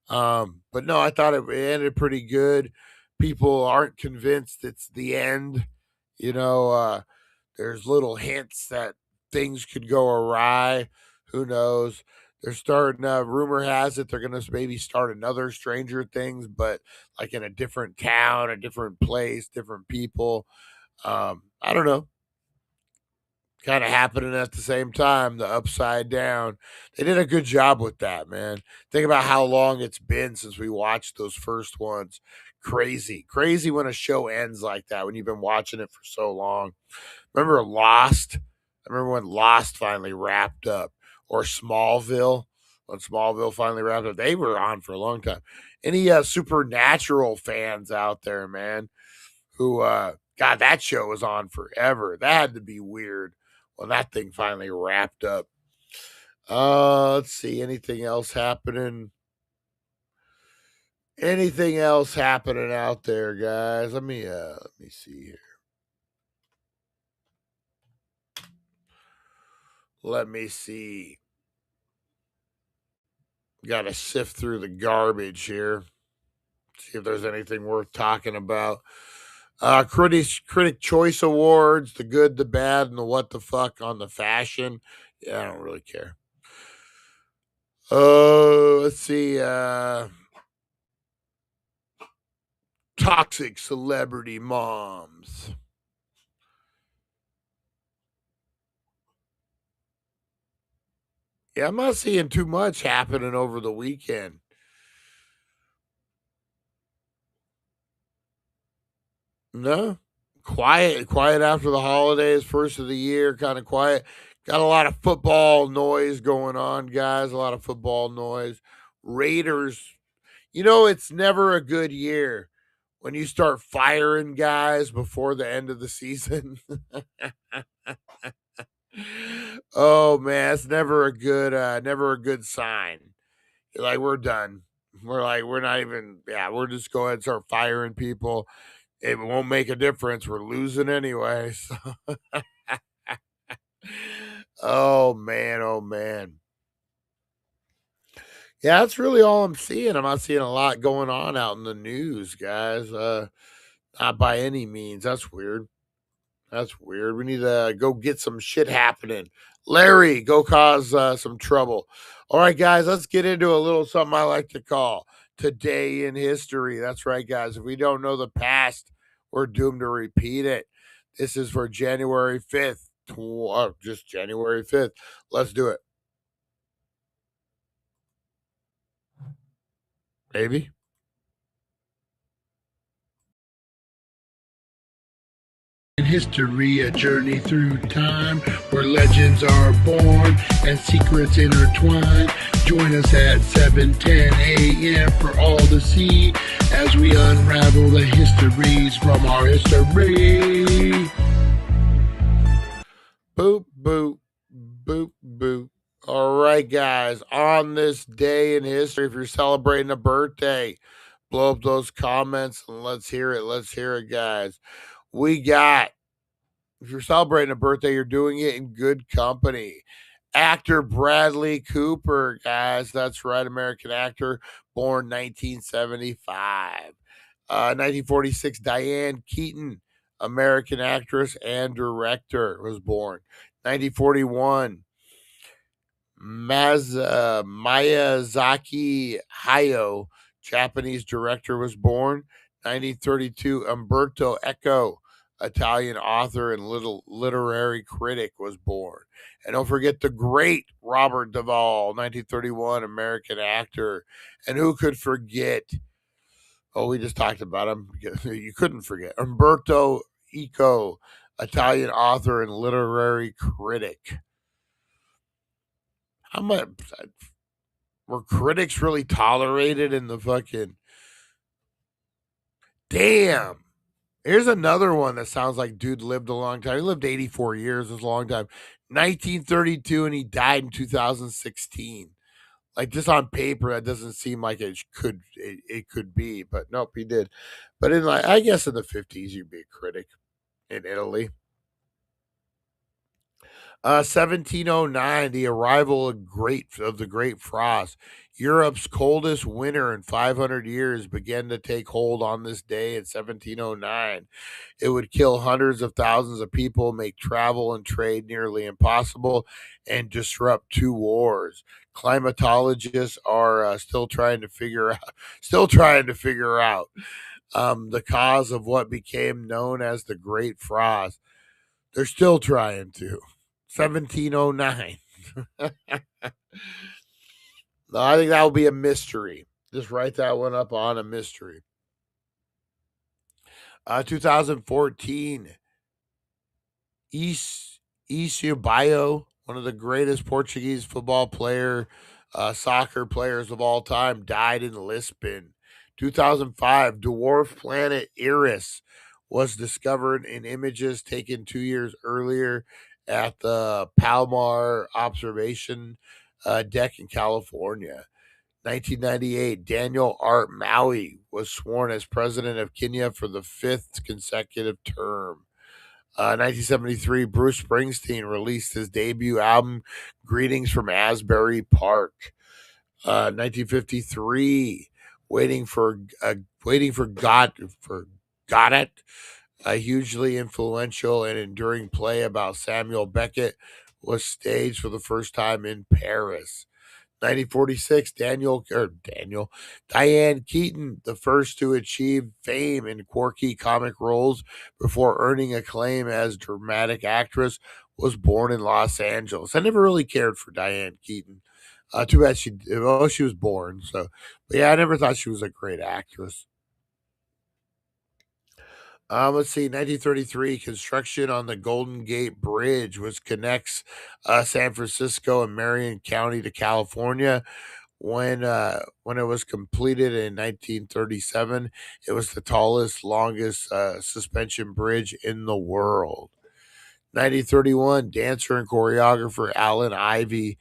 But no, I thought it ended pretty good. People aren't convinced it's the end. You know, there's little hints that things could go awry. Who knows? They're starting. Rumor has it they're going to maybe start another Stranger Things, but like in a different town, a different place, different people. I don't know. Kind of happening at the same time, the upside down. They did a good job with that, man. Think about how long it's been since we watched those first ones. Crazy when a show ends like that, when you've been watching it for so long. Remember Lost? I remember when Lost finally wrapped up, or Smallville, when Smallville finally wrapped up. They were on for a long time. Any Supernatural fans out there, man, who God, that show was on forever. That had to be weird when that thing finally wrapped up. Let's see. Anything else happening? Anything else happening out there, guys? Let me see here. Let me see. Got to sift through the garbage here. See if there's anything worth talking about. Critic Choice Awards, the good, the bad, and the what the fuck on the fashion. Yeah, I don't really care. Let's see. Toxic celebrity moms. Yeah, I'm not seeing too much happening over the weekend. No, quiet after the holidays, first of the year, kind of quiet. Got a lot of football noise going on, guys. A lot of football noise. Raiders, it's never a good year when you start firing guys before the end of the season. Oh man, it's never a good sign. You're like, we're done. We're not even, yeah, we're just going to start firing people. It won't make a difference. We're losing anyway. So. Oh man, oh man. Yeah, that's really all I'm seeing. I'm not seeing a lot going on out in the news, guys. Not by any means. That's weird. That's weird. We need to go get some shit happening. Larry, go cause some trouble. All right, guys, let's get into a little something I like to call Today in History. That's right, guys. If we don't know the past, we're doomed to repeat it. This is for January 5th. Just January 5th. Let's do it. Maybe. In history, a journey through time where legends are born and secrets intertwine. Join us at 7:10 a.m. for all to see as we unravel the histories from our history. Boop, boop, boop, boop. All right, guys. On this day in history, if you're celebrating a birthday, blow up those comments and let's hear it. Let's hear it, guys. We got, if you're celebrating a birthday, you're doing it in good company. Actor Bradley Cooper, guys. That's right, American actor, born 1975. 1946, Diane Keaton, American actress and director, was born. 1941, Miyazaki Hayao, Japanese director, was born. 1932, Umberto Eco, Italian author and literary critic, was born. And don't forget the great Robert Duvall, 1931, American actor. And who could forget? Oh, we just talked about him. You couldn't forget Umberto Eco, Italian author and literary critic. How much were critics really tolerated in the fucking? Damn. Here's another one that sounds like dude lived a long time. He lived 84 years. It's a long time. 1932, and he died in 2016. Like, just on paper, that doesn't seem like it could be, but nope, he did. But in, like, I guess in the 50s, you'd be a critic in Italy. 1709, the arrival of the Great Frost. Europe's coldest winter in 500 years began to take hold on this day in 1709. It would kill hundreds of thousands of people, make travel and trade nearly impossible, and disrupt two wars. Climatologists are still trying to figure out the cause of what became known as the Great Frost. They're still trying to. 1709. No, I think that will be a mystery. Just write that one up on a mystery. 2014, Eusebio, one of the greatest Portuguese soccer players of all time, died in Lisbon. 2005, dwarf planet Eris was discovered in images taken 2 years earlier at the Palomar observation deck in California. 1998, Daniel Art Maui was sworn as president of Kenya for the 5th consecutive term. 1973, Bruce Springsteen released his debut album, Greetings from Asbury Park. 1953, Waiting for Got It, a hugely influential and enduring play about Samuel Beckett, was staged for the first time in Paris. 1946, Diane Keaton, the first to achieve fame in quirky comic roles before earning acclaim as dramatic actress, was born in Los Angeles. I never really cared for Diane Keaton. Too bad she was born. So, but yeah, I never thought she was a great actress. Let's see, 1933, construction on the Golden Gate Bridge, which connects San Francisco and Marion County to California. When it was completed in 1937, it was the tallest, longest suspension bridge in the world. 1931, dancer and choreographer Alan Ivy,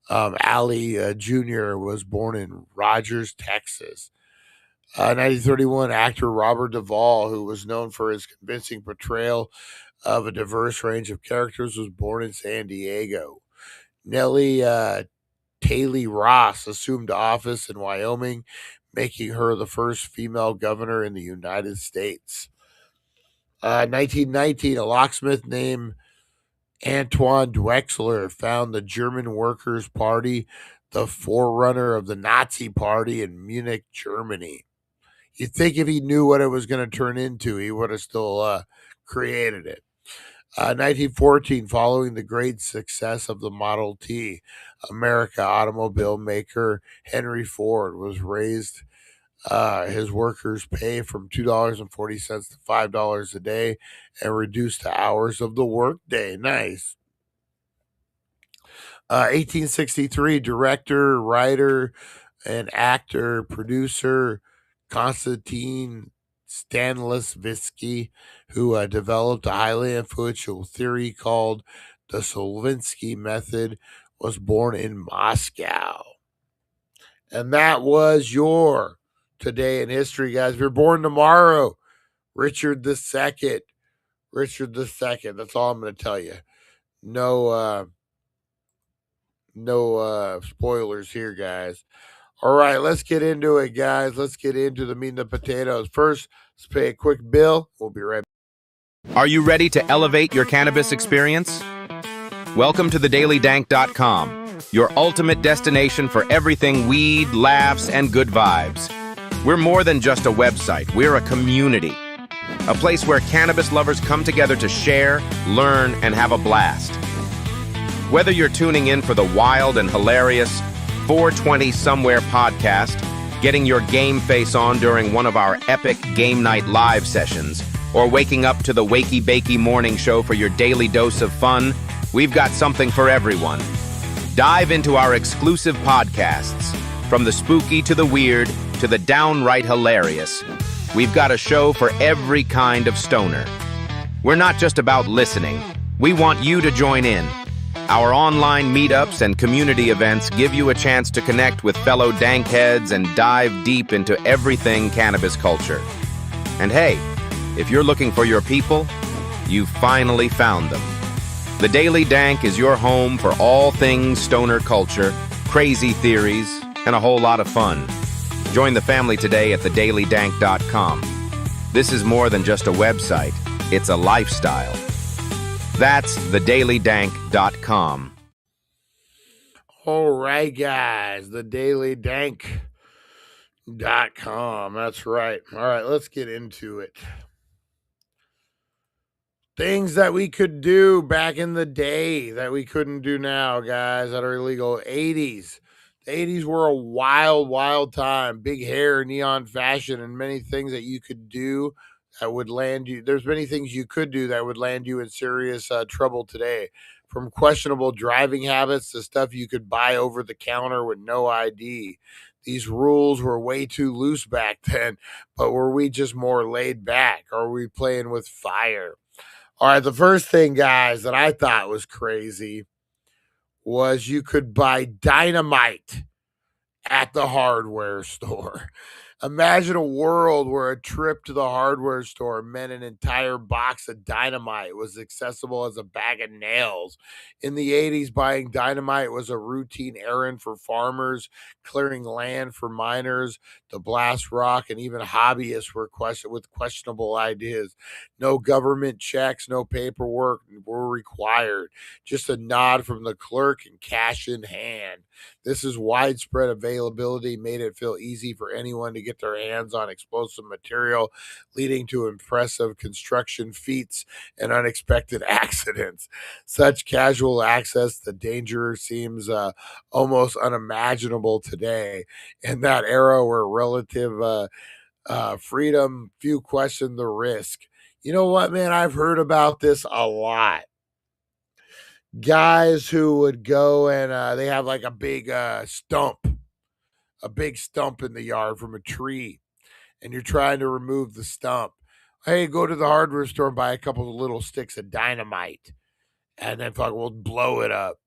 Ali Jr., was born in Rogers, Texas. 1931, actor Robert Duvall, who was known for his convincing portrayal of a diverse range of characters, was born in San Diego. Nellie Taylor Ross assumed office in Wyoming, making her the first female governor in the United States. 1919, a locksmith named Antoine Drexler found the German Workers' Party, the forerunner of the Nazi Party in Munich, Germany. You'd think if he knew what it was going to turn into, he would have still created it. 1914, following the great success of the Model T, American automobile maker Henry Ford was raised his workers pay from $2.40 to $5 a day and reduce the hours of the workday. Nice. 1863, director, writer, and actor, producer Konstantin Stanislavski, who developed a highly influential theory called the Solvinsky method, was born in Moscow. And that was your Today in History, guys. If you're born tomorrow, Richard II. Richard II. That's all I'm going to tell you. No spoilers here, guys. All right, let's get into it, guys. Let's get into the meat and the potatoes. First, let's pay a quick bill. We'll be right back. Are you ready to elevate your cannabis experience? Welcome to the dailydank.com, your ultimate destination for everything weed, laughs, and good vibes. We're more than just a website. We're a community, a place where cannabis lovers come together to share, learn, and have a blast. Whether you're tuning in for the wild and hilarious 420 Somewhere podcast, getting your game face on during one of our epic game night live sessions, or waking up to the Wakey Bakey Morning Show for your daily dose of fun, we've got something for everyone. Dive into our exclusive podcasts, from the spooky to the weird to the downright hilarious. We've got a show for every kind of stoner. We're not just about listening. We want you to join in. Our online meetups and community events give you a chance to connect with fellow dank heads and dive deep into everything cannabis culture. And hey, if you're looking for your people, you've finally found them. The Daily Dank is your home for all things stoner culture, crazy theories, and a whole lot of fun. Join the family today at thedailydank.com. This is more than just a website, it's a lifestyle. That's thedailydank.com. All right, guys, thedailydank.com. That's right. All right, let's get into it. Things that we could do back in the day that we couldn't do now, guys, that are illegal. 80s. The 80s were a wild, wild time. Big hair, neon fashion, and many things that you could do that would land you. There's many things you could do that would land you in serious trouble today. From questionable driving habits to stuff you could buy over the counter with no ID. These rules were way too loose back then, but were we just more laid back? Or were we playing with fire? All right, the first thing, guys, that I thought was crazy was you could buy dynamite at the hardware store. Imagine a world where a trip to the hardware store meant an entire box of dynamite was accessible as a bag of nails. In the 80s, buying dynamite was a routine errand for farmers, clearing land for miners to blast rock, and even hobbyists were with questionable ideas. No government checks, no paperwork were required. Just a nod from the clerk and cash in hand. This is widespread availability, made it feel easy for anyone to get their hands on explosive material, leading to impressive construction feats and unexpected accidents. Such casual access to danger seems almost unimaginable today. In that era where relative freedom, few question the risk. You know what, man? I've heard about this a lot. Guys who would go and they have like a big stump in the yard from a tree, and you're trying to remove the stump. Hey, go to the hardware store and buy a couple of little sticks of dynamite, and then we'll blow it up.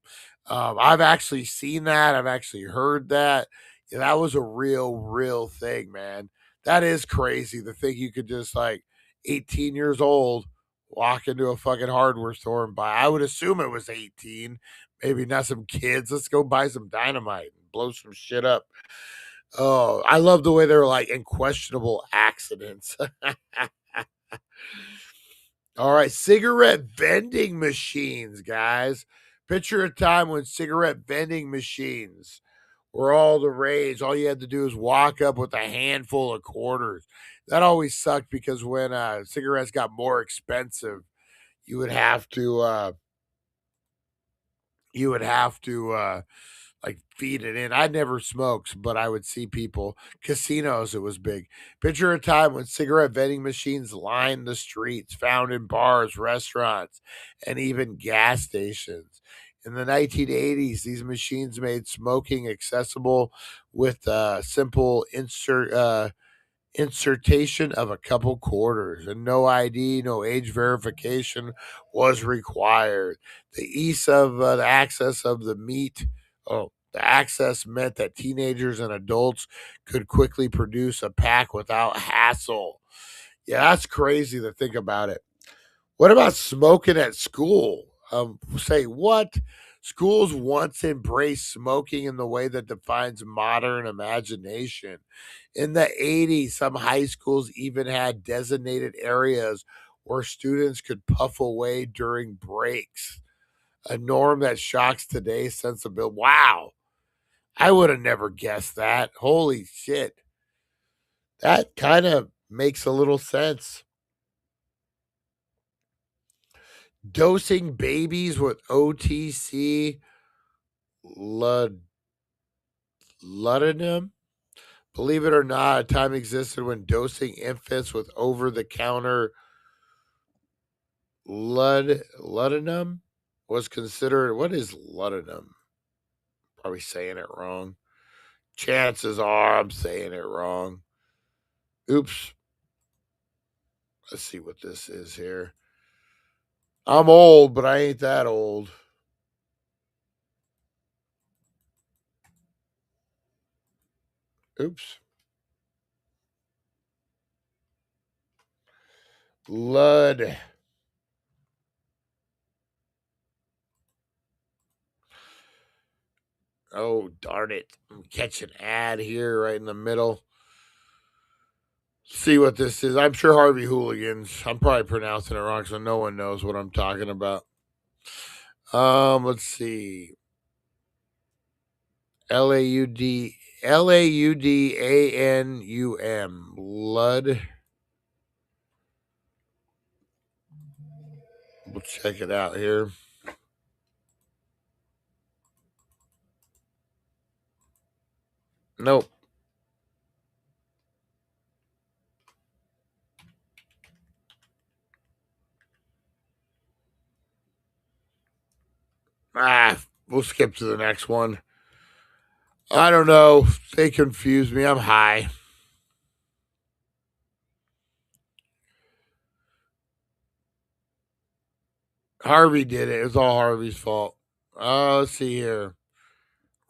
I've actually seen that. I've actually heard that. Yeah, that was a real thing, man. That is crazy to think you could just 18 years old walk into a fucking hardware store and buy. I would assume it was 18, maybe not some kids. Let's go buy some dynamite and blow some shit up. Oh, I love the way they're in questionable accidents. All right, cigarette vending machines, guys. Picture a time when cigarette vending machines were all the rage. All you had to do is walk up with a handful of quarters. That always sucked because when cigarettes got more expensive, you would have to like feed it in. I never smoked, but I would see people. Casinos, it was big. Picture a time when cigarette vending machines lined the streets, found in bars, restaurants, and even gas stations. In the 1980s, these machines made smoking accessible with simple insertion of a couple quarters, and no ID, no age verification was required. The access of the meat. The access meant that teenagers and adults could quickly produce a pack without hassle. Yeah, that's crazy to think about it. What about smoking at school? Say what? Schools once embraced smoking in the way that defines modern imagination. In the 80s, some high schools even had designated areas where students could puff away during breaks, a norm that shocks today's sensibility. Wow, I would have never guessed that. Holy shit. That kind of makes a little sense. Dosing babies with OTC laudanum. Believe it or not, a time existed when dosing infants with over-the-counter laudanum was considered. What is laudanum? Probably saying it wrong. Chances are I'm saying it wrong. Oops. Let's see what this is here. I'm old, but I ain't that old. Oops. Lud. Oh, darn it. I'm catching an ad here right in the middle. See what this is. I'm sure Harvey Hooligans. I'm probably pronouncing it wrong, so no one knows what I'm talking about. Let's see. Laudanum. Blood. We'll check it out here. Nope. We'll skip to the next one. I don't know. They confuse me. I'm high. Harvey did it. It was all Harvey's fault. Let's see here.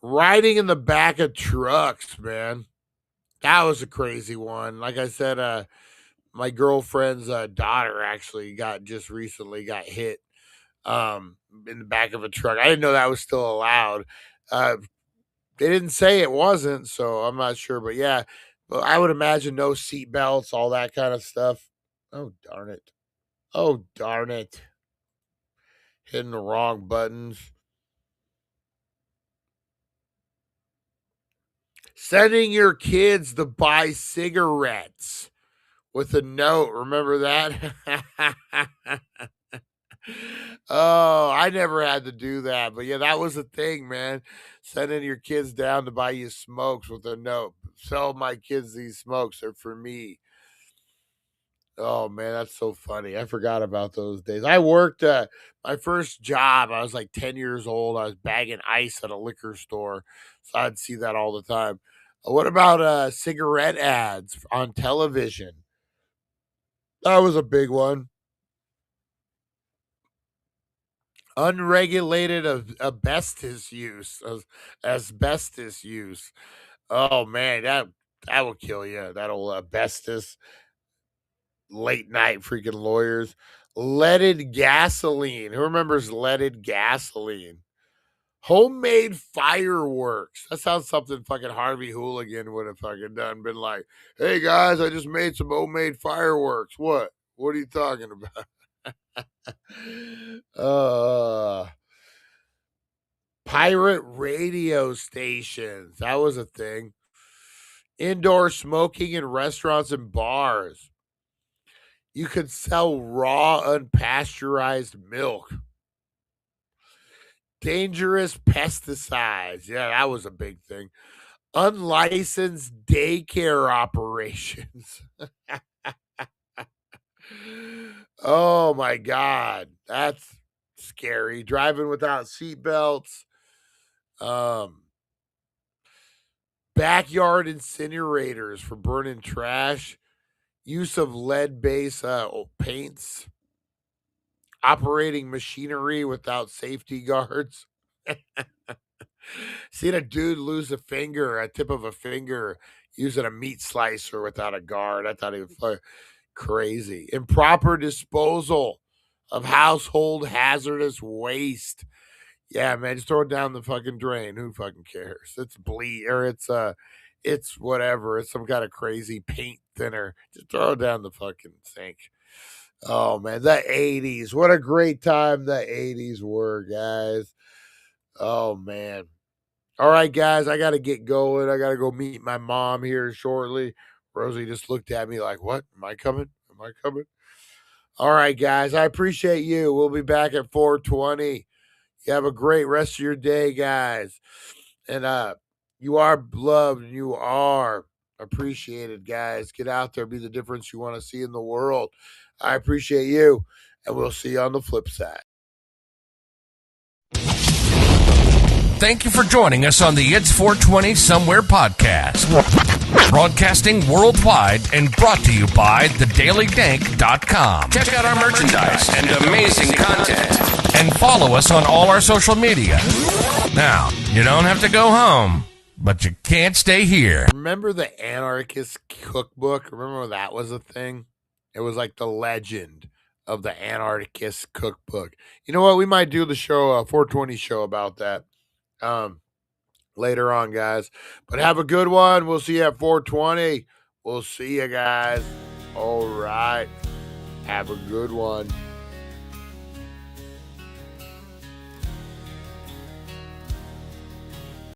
Riding in the back of trucks, man. That was a crazy one. Like I said, my girlfriend's daughter actually just recently got hit in the back of a truck. I didn't know that was still allowed. They didn't say it wasn't, so I'm not sure. But yeah, but I would imagine no seat belts, all that kind of stuff. Oh, darn it. Oh, darn it. Hitting the wrong buttons. Sending your kids to buy cigarettes with a note. Remember that? Oh, I never had to do that. But yeah, that was a thing, man. Sending your kids down to buy you smokes with a note. Sell my kids these smokes. They're for me. Oh man, that's so funny. I forgot about those days. I worked my first job. I was like 10 years old. I was bagging ice at a liquor store. So I'd see that all the time. What about cigarette ads on television? That was a big one. Unregulated asbestos use. Asbestos use. Oh man, that will kill you. That old asbestos. Late night freaking lawyers. Leaded gasoline. Who remembers leaded gasoline? Homemade fireworks. That sounds something fucking Harvey Hooligan would have fucking done. Been like, hey guys, I just made some homemade fireworks. What? What are you talking about? Pirate radio stations. That was a thing. Indoor smoking in restaurants and bars. You could sell raw, unpasteurized milk. Dangerous pesticides. Yeah, that was a big thing. Unlicensed daycare operations. Oh my God. That's scary. Driving without seatbelts. Backyard incinerators for burning trash. Use of lead-based paints. Operating machinery without safety guards. Seen a dude lose a tip of a finger, using a meat slicer without a guard. I thought he was crazy. Improper disposal of household hazardous waste. Yeah, man, just throw it down the fucking drain. Who fucking cares? It's it's whatever. It's some kind of crazy paint thinner. Just throw it down the fucking sink. Oh man, the 80s. What a great time the 80s were, guys. Oh man. All right, guys, I got to get going. I got to go meet my mom here shortly. Rosie just looked at me like, what? Am I coming? Am I coming? All right, guys, I appreciate you. We'll be back at 4:20. You have a great rest of your day, guys. And you are loved and you are appreciated, guys. Get out there, be the difference you want to see in the world. I appreciate you, and we'll see you on the flip side. Thank you for joining us on the It's 420 Somewhere podcast. Broadcasting worldwide and brought to you by thedailydank.com. Check out our merchandise and amazing content. And follow us on all our social media. Now, you don't have to go home, but you can't stay here. Remember the Anarchist Cookbook? Remember when that was a thing? It was like the legend of the Anarchist Cookbook. You know what? We might do the show, a 420 show about that later on, guys. But have a good one. We'll see you at 420. We'll see you guys. All right. Have a good one.